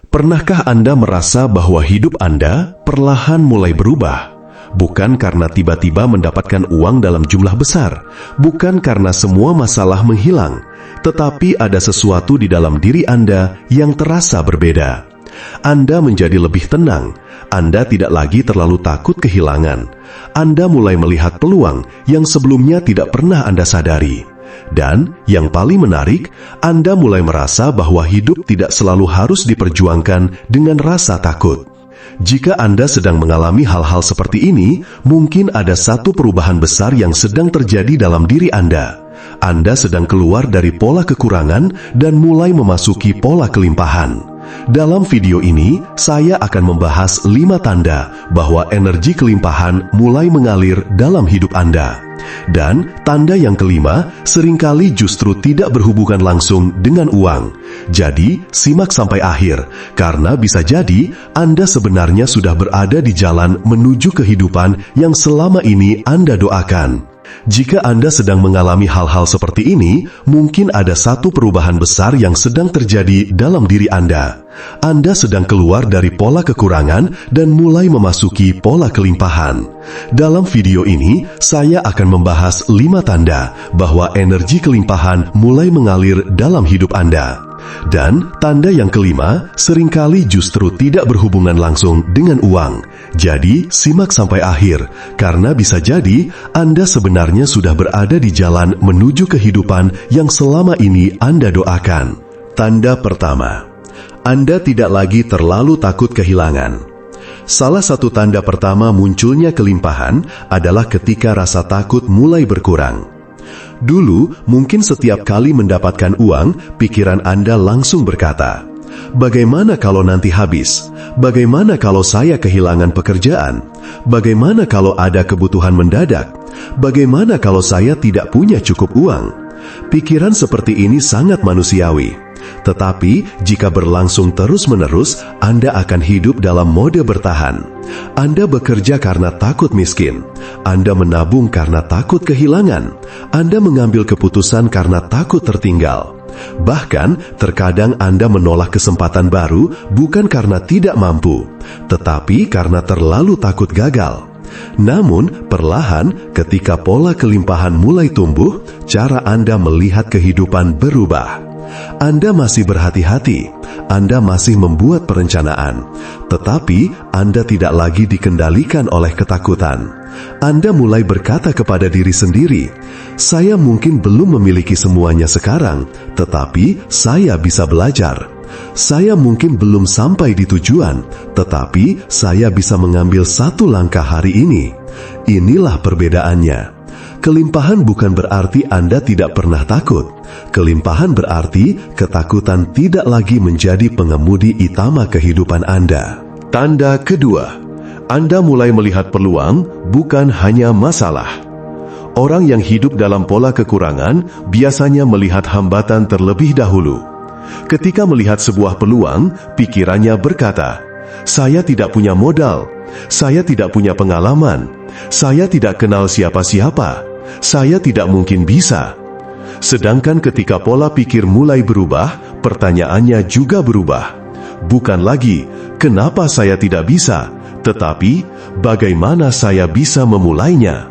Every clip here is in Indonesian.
Pernahkah Anda merasa bahwa hidup Anda perlahan mulai berubah? Bukan karena tiba-tiba mendapatkan uang dalam jumlah besar, bukan karena semua masalah menghilang, tetapi ada sesuatu di dalam diri Anda yang terasa berbeda. Anda menjadi lebih tenang, Anda tidak lagi terlalu takut kehilangan. Anda mulai melihat peluang yang sebelumnya tidak pernah Anda sadari. Dan yang paling menarik, Anda mulai merasa bahwa hidup tidak selalu harus diperjuangkan dengan rasa takut. Jika Anda sedang mengalami hal-hal seperti ini, mungkin ada satu perubahan besar yang sedang terjadi dalam diri Anda. Anda sedang keluar dari pola kekurangan dan mulai memasuki pola kelimpahan. Dalam video ini, saya akan membahas 5 tanda bahwa energi kelimpahan mulai mengalir dalam hidup Anda. Dan tanda yang kelima seringkali justru tidak berhubungan langsung dengan uang. Jadi, simak sampai akhir, karena bisa jadi Anda sebenarnya sudah berada di jalan menuju kehidupan yang selama ini Anda doakan. Jika Anda sedang mengalami hal-hal seperti ini, mungkin ada satu perubahan besar yang sedang terjadi dalam diri Anda. Anda sedang keluar dari pola kekurangan dan mulai memasuki pola kelimpahan. Dalam video ini, saya akan membahas 5 tanda bahwa energi kelimpahan mulai mengalir dalam hidup Anda. Dan tanda yang kelima seringkali justru tidak berhubungan langsung dengan uang. Jadi, simak sampai akhir, karena bisa jadi Anda sebenarnya sudah berada di jalan menuju kehidupan yang selama ini Anda doakan. Tanda pertama, Anda tidak lagi terlalu takut kehilangan. Salah satu tanda pertama munculnya kelimpahan adalah ketika rasa takut mulai berkurang. Dulu, mungkin setiap kali mendapatkan uang, pikiran Anda langsung berkata, "Bagaimana kalau nanti habis? Bagaimana kalau saya kehilangan pekerjaan? Bagaimana kalau ada kebutuhan mendadak? Bagaimana kalau saya tidak punya cukup uang?" Pikiran seperti ini sangat manusiawi. Tetapi, jika berlangsung terus-menerus, Anda akan hidup dalam mode bertahan. Anda bekerja karena takut miskin. Anda menabung karena takut kehilangan. Anda mengambil keputusan karena takut tertinggal. Bahkan, terkadang Anda menolak kesempatan baru bukan karena tidak mampu, tetapi karena terlalu takut gagal. Namun, perlahan ketika pola kelimpahan mulai tumbuh, cara Anda melihat kehidupan berubah. Anda masih berhati-hati, Anda masih membuat perencanaan, tetapi Anda tidak lagi dikendalikan oleh ketakutan. Anda mulai berkata kepada diri sendiri, "Saya mungkin belum memiliki semuanya sekarang, tetapi saya bisa belajar. Saya mungkin belum sampai di tujuan, tetapi saya bisa mengambil satu langkah hari ini." Inilah perbedaannya. Kelimpahan bukan berarti Anda tidak pernah takut. Kelimpahan berarti ketakutan tidak lagi menjadi pengemudi utama kehidupan Anda. Tanda kedua, Anda mulai melihat peluang, bukan hanya masalah. Orang yang hidup dalam pola kekurangan biasanya melihat hambatan terlebih dahulu. Ketika melihat sebuah peluang, pikirannya berkata, "Saya tidak punya modal, saya tidak punya pengalaman, saya tidak kenal siapa-siapa, saya tidak mungkin bisa." Sedangkan ketika pola pikir mulai berubah, pertanyaannya juga berubah. Bukan lagi, "Kenapa saya tidak bisa?" tetapi, "Bagaimana saya bisa memulainya?"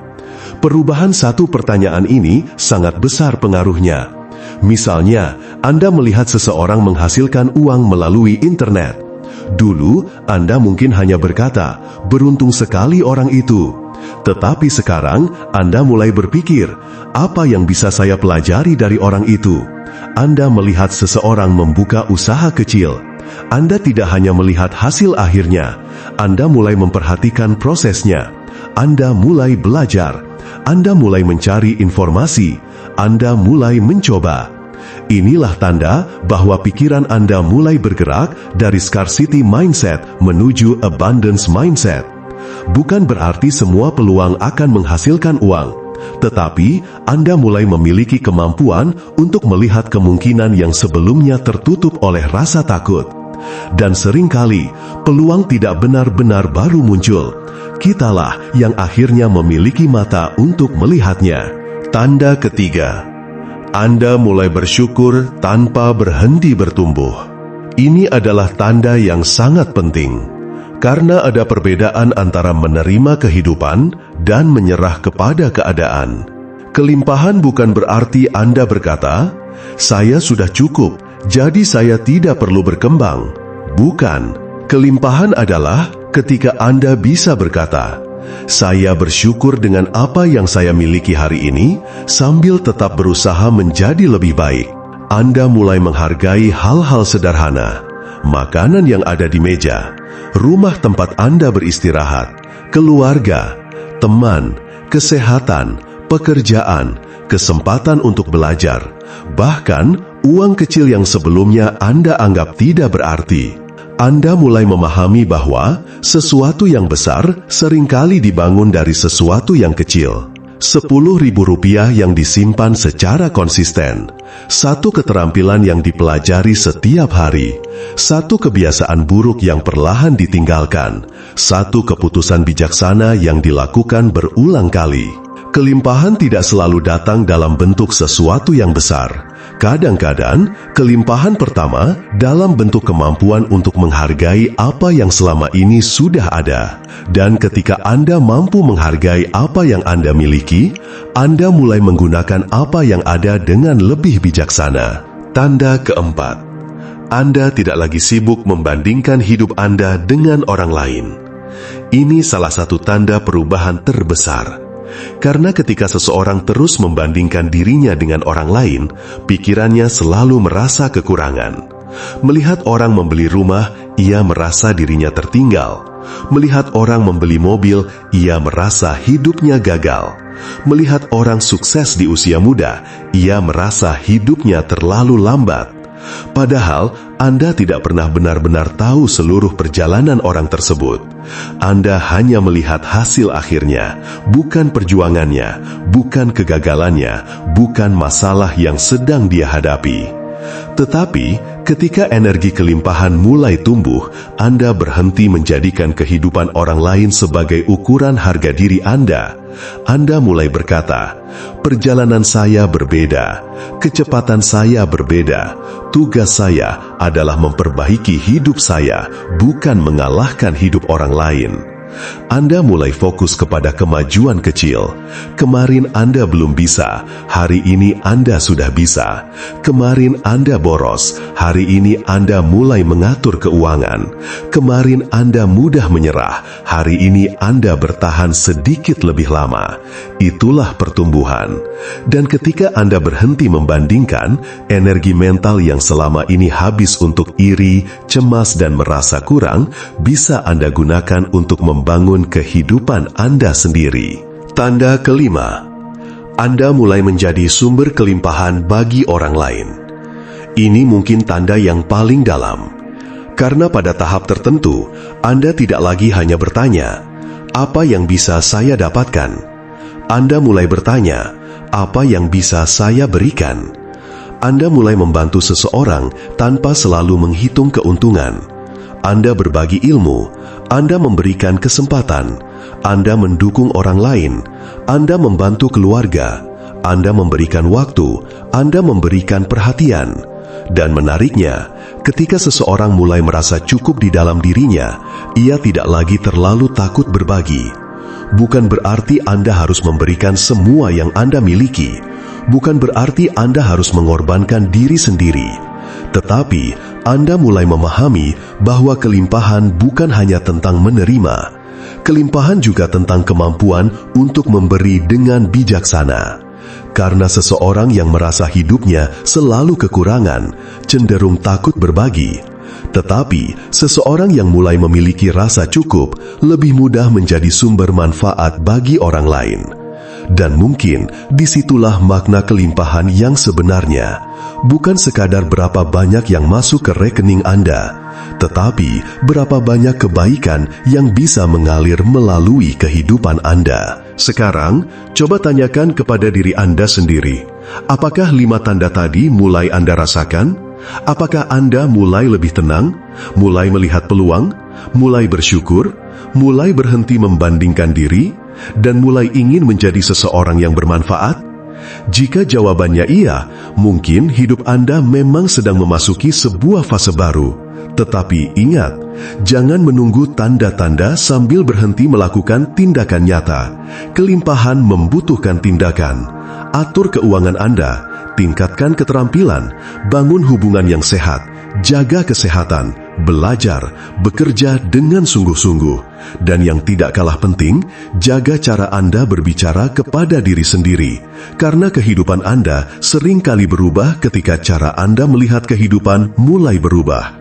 Perubahan satu pertanyaan ini sangat besar pengaruhnya. Misalnya, Anda melihat seseorang menghasilkan uang melalui internet. Dulu, Anda mungkin hanya berkata, "Beruntung sekali orang itu." Tetapi sekarang, Anda mulai berpikir, "Apa yang bisa saya pelajari dari orang itu?" Anda melihat seseorang membuka usaha kecil. Anda tidak hanya melihat hasil akhirnya, Anda mulai memperhatikan prosesnya. Anda mulai belajar. Anda mulai mencari informasi. Anda mulai mencoba. Inilah tanda bahwa pikiran Anda mulai bergerak dari scarcity mindset menuju abundance mindset. Bukan berarti semua peluang akan menghasilkan uang, tetapi Anda mulai memiliki kemampuan untuk melihat kemungkinan yang sebelumnya tertutup oleh rasa takut. Dan seringkali, peluang tidak benar-benar baru muncul. Kitalah yang akhirnya memiliki mata untuk melihatnya. Tanda ketiga, Anda mulai bersyukur tanpa berhenti bertumbuh. Ini adalah tanda yang sangat penting, karena ada perbedaan antara menerima kehidupan dan menyerah kepada keadaan. Kelimpahan bukan berarti Anda berkata, "Saya sudah cukup, jadi saya tidak perlu berkembang." Bukan. Kelimpahan adalah ketika Anda bisa berkata, "Saya bersyukur dengan apa yang saya miliki hari ini," sambil tetap berusaha menjadi lebih baik. Anda mulai menghargai hal-hal sederhana, makanan yang ada di meja, rumah tempat Anda beristirahat, keluarga, teman, kesehatan, pekerjaan, kesempatan untuk belajar, bahkan uang kecil yang sebelumnya Anda anggap tidak berarti. Anda mulai memahami bahwa sesuatu yang besar seringkali dibangun dari sesuatu yang kecil. Rp10.000 yang disimpan secara konsisten, satu keterampilan yang dipelajari setiap hari, satu kebiasaan buruk yang perlahan ditinggalkan, satu keputusan bijaksana yang dilakukan berulang kali. Kelimpahan tidak selalu datang dalam bentuk sesuatu yang besar. Kadang-kadang, kelimpahan pertama dalam bentuk kemampuan untuk menghargai apa yang selama ini sudah ada. Dan ketika Anda mampu menghargai apa yang Anda miliki, Anda mulai menggunakan apa yang ada dengan lebih bijaksana. Tanda keempat, Anda tidak lagi sibuk membandingkan hidup Anda dengan orang lain. Ini salah satu tanda perubahan terbesar. Karena ketika seseorang terus membandingkan dirinya dengan orang lain, pikirannya selalu merasa kekurangan. Melihat orang membeli rumah, ia merasa dirinya tertinggal. Melihat orang membeli mobil, ia merasa hidupnya gagal. Melihat orang sukses di usia muda, ia merasa hidupnya terlalu lambat. Padahal, Anda tidak pernah benar-benar tahu seluruh perjalanan orang tersebut. Anda hanya melihat hasil akhirnya, bukan perjuangannya, bukan kegagalannya, bukan masalah yang sedang dia hadapi. Tetapi, ketika energi kelimpahan mulai tumbuh, Anda berhenti menjadikan kehidupan orang lain sebagai ukuran harga diri Anda. Anda mulai berkata, "Perjalanan saya berbeda, kecepatan saya berbeda, tugas saya adalah memperbaiki hidup saya, bukan mengalahkan hidup orang lain." Anda mulai fokus kepada kemajuan kecil. Kemarin Anda belum bisa, hari ini Anda sudah bisa. Kemarin Anda boros, hari ini Anda mulai mengatur keuangan. Kemarin Anda mudah menyerah, hari ini Anda bertahan sedikit lebih lama. Itulah pertumbuhan. Dan ketika Anda berhenti membandingkan, energi mental yang selama ini habis untuk iri, cemas, dan merasa kurang, bisa Anda gunakan untuk membangun kehidupan Anda sendiri. Tanda kelima, Anda mulai menjadi sumber kelimpahan bagi orang lain. Ini mungkin tanda yang paling dalam, karena pada tahap tertentu, Anda tidak lagi hanya bertanya, "Apa yang bisa saya dapatkan?" Anda mulai bertanya, "Apa yang bisa saya berikan?" Anda mulai membantu seseorang tanpa selalu menghitung keuntungan. Anda berbagi ilmu, Anda memberikan kesempatan, Anda mendukung orang lain, Anda membantu keluarga, Anda memberikan waktu, Anda memberikan perhatian. Dan menariknya, ketika seseorang mulai merasa cukup di dalam dirinya, ia tidak lagi terlalu takut berbagi. Bukan berarti Anda harus memberikan semua yang Anda miliki. Bukan berarti Anda harus mengorbankan diri sendiri. Tetapi, Anda mulai memahami bahwa kelimpahan bukan hanya tentang menerima. Kelimpahan juga tentang kemampuan untuk memberi dengan bijaksana. Karena seseorang yang merasa hidupnya selalu kekurangan, cenderung takut berbagi. Tetapi, seseorang yang mulai memiliki rasa cukup, lebih mudah menjadi sumber manfaat bagi orang lain. Dan mungkin disitulah makna kelimpahan yang sebenarnya. Bukan sekadar berapa banyak yang masuk ke rekening Anda, tetapi berapa banyak kebaikan yang bisa mengalir melalui kehidupan Anda. Sekarang, coba tanyakan kepada diri Anda sendiri, apakah 5 tanda tadi mulai Anda rasakan? Apakah Anda mulai lebih tenang, mulai melihat peluang, mulai bersyukur, mulai berhenti membandingkan diri, dan mulai ingin menjadi seseorang yang bermanfaat? Jika jawabannya iya, mungkin hidup Anda memang sedang memasuki sebuah fase baru. Tetapi ingat, jangan menunggu tanda-tanda sambil berhenti melakukan tindakan nyata. Kelimpahan membutuhkan tindakan. Atur keuangan Anda, tingkatkan keterampilan, bangun hubungan yang sehat, jaga kesehatan, belajar, bekerja dengan sungguh-sungguh. Dan yang tidak kalah penting, jaga cara Anda berbicara kepada diri sendiri. Karena kehidupan Anda seringkali berubah ketika cara Anda melihat kehidupan mulai berubah.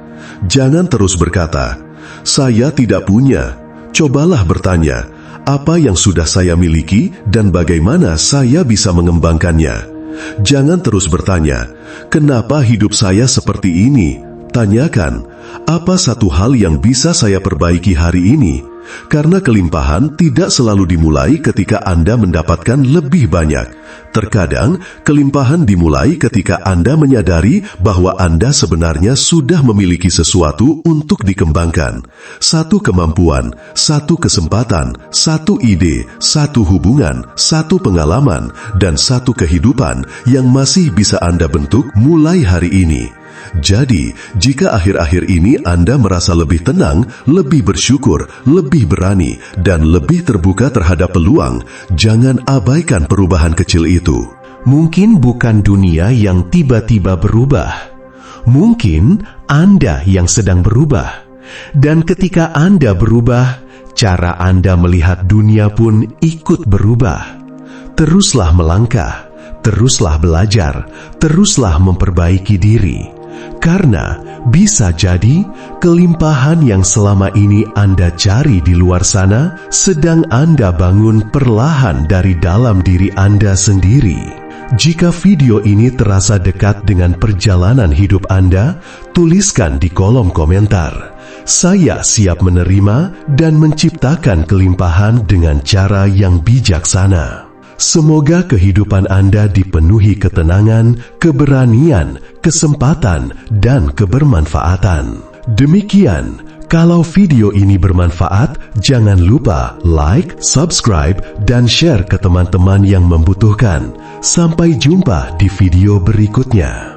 Jangan terus berkata, "Saya tidak punya." Cobalah bertanya, apa yang sudah saya miliki dan bagaimana saya bisa mengembangkannya? Jangan terus bertanya, "Kenapa hidup saya seperti ini?" Tanyakan, apa satu hal yang bisa saya perbaiki hari ini? Karena kelimpahan tidak selalu dimulai ketika Anda mendapatkan lebih banyak. Terkadang, kelimpahan dimulai ketika Anda menyadari bahwa Anda sebenarnya sudah memiliki sesuatu untuk dikembangkan. Satu kemampuan, satu kesempatan, satu ide, satu hubungan, satu pengalaman, dan satu kehidupan yang masih bisa Anda bentuk mulai hari ini. Jadi, jika akhir-akhir ini Anda merasa lebih tenang, lebih bersyukur, lebih berani, dan lebih terbuka terhadap peluang, jangan abaikan perubahan kecil itu. Mungkin bukan dunia yang tiba-tiba berubah. Mungkin Anda yang sedang berubah. Dan ketika Anda berubah, cara Anda melihat dunia pun ikut berubah. Teruslah melangkah, teruslah belajar, teruslah memperbaiki diri. Karena bisa jadi kelimpahan yang selama ini Anda cari di luar sana sedang Anda bangun perlahan dari dalam diri Anda sendiri. Jika video ini terasa dekat dengan perjalanan hidup Anda, tuliskan di kolom komentar. Saya siap menerima dan menciptakan kelimpahan dengan cara yang bijaksana. Semoga kehidupan Anda dipenuhi ketenangan, keberanian, kesempatan, dan kebermanfaatan. Demikian, kalau video ini bermanfaat, jangan lupa like, subscribe, dan share ke teman-teman yang membutuhkan. Sampai jumpa di video berikutnya.